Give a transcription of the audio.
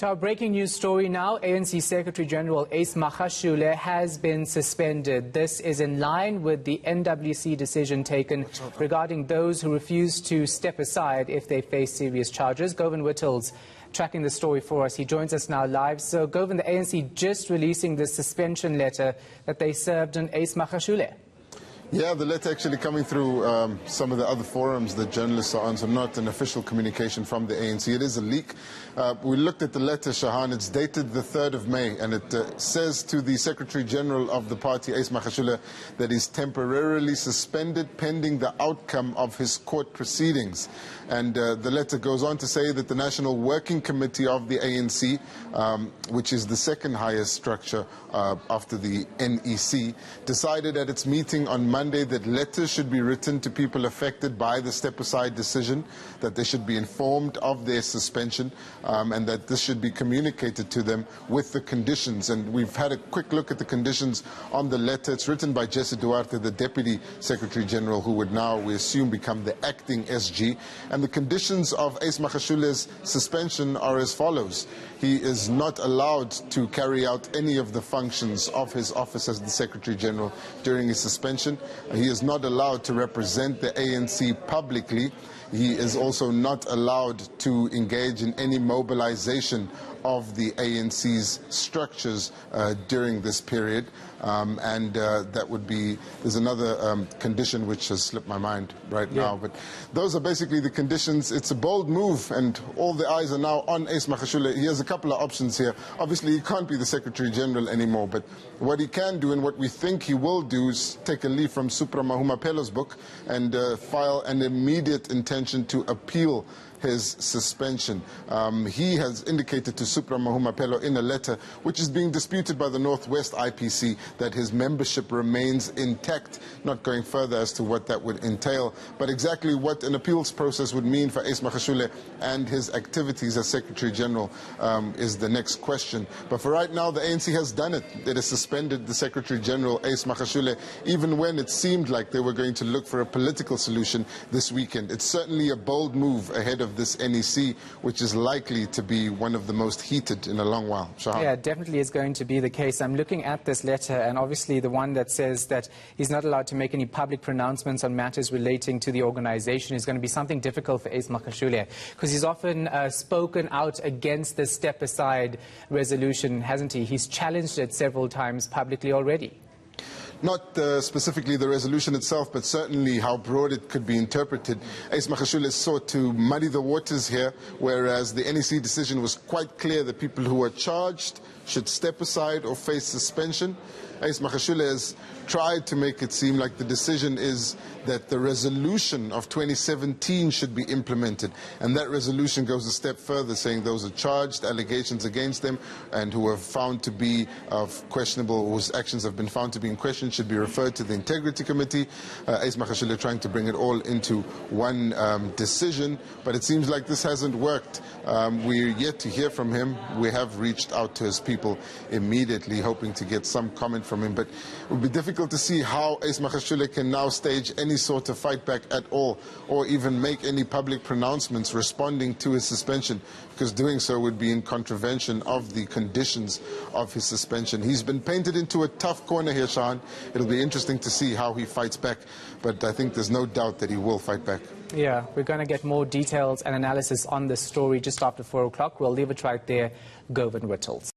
To our breaking news story now, ANC Secretary General Ace Magashule has been suspended. This is in line with the NWC decision taken regarding those who refuse to step aside if they face serious charges. Govan Whittle's tracking the story for us. He joins us now live. So, Govan, the ANC just releasing this suspension letter that they served on Ace Magashule. Yeah, the letter actually coming through some of the other forums that journalists are on, so not an official communication from the ANC. It is a leak. We looked at the letter, Shahan. It's dated the 3rd of May, and it says to the Secretary General of the party, Ace Magashule, that he's temporarily suspended pending the outcome of his court proceedings. And the letter goes on to say that the National Working Committee of the ANC, which is the second highest structure after the NEC, decided at its meeting on Monday that letters should be written to people affected by the step-aside decision, that they should be informed of their suspension, and that this should be communicated to them with the conditions. And we've had a quick look at the conditions on the letter. It's written by Jesse Duarte, the Deputy Secretary General, who would now, we assume, become the acting SG. And the conditions of Ace Magashule's suspension are as follows. He is not allowed to carry out any of the functions of his office as the Secretary General during his suspension. He is not allowed to represent the ANC publicly. He is also not allowed to engage in any mobilization of the ANC's structures during this period. That would be, there's another condition which has slipped my mind right now. But those are basically the conditions. It's a bold move, and all the eyes are now on Ace Magashule. He has a couple of options here. Obviously, he can't be the Secretary General anymore, but what he can do and what we think he will do is take a leaf from Supra Mahumapelo's book and file an immediate intention to appeal his suspension. He has indicated to Supra Mahumapelo in a letter, which is being disputed by the Northwest IPC, that his membership remains intact, not going further as to what that would entail. But exactly what an appeals process would mean for Ace Magashule and his activities as Secretary General is the next question. But for right now, the ANC has done it. It has suspended the Secretary General, Ace Magashule, even when it seemed like they were going to look for a political solution this weekend. It's certainly a bold move ahead of this NEC, which is likely to be one of the most heated in a long while. Shahan. Yeah, definitely is going to be the case. I'm looking at this letter, and obviously the one that says that he's not allowed to make any public pronouncements on matters relating to the organization is going to be something difficult for Ace Magashule, because he's often spoken out against the step-aside resolution, hasn't he? He's challenged it several times publicly already. Not specifically the resolution itself, but certainly how broad it could be interpreted. Ace Magashule sought to muddy the waters here, whereas the NEC decision was quite clear that people who are charged should step aside or face suspension. Ace Magashule has tried to make it seem like the decision is that the resolution of 2017 should be implemented. And that resolution goes a step further, saying those are charged, allegations against them, and who are found to be of questionable, whose actions have been found to be in question, should be referred to the Integrity Committee. Ace Magashule trying to bring it all into one decision, but it seems like this hasn't worked. We're yet to hear from him. We have reached out to his people immediately, hoping to get some comment from him, but it would be difficult to see how Ace Magashule can now stage any sort of fight back at all, or even make any public pronouncements responding to his suspension, because doing so would be in contravention of the conditions of his suspension. He's been painted into a tough corner here, Shahan. It'll be interesting to see how he fights back, but I think there's no doubt that he will fight back. Yeah, we're going to get more details and analysis on this story just after 4 o'clock. We'll leave it right there. Govan Whittles.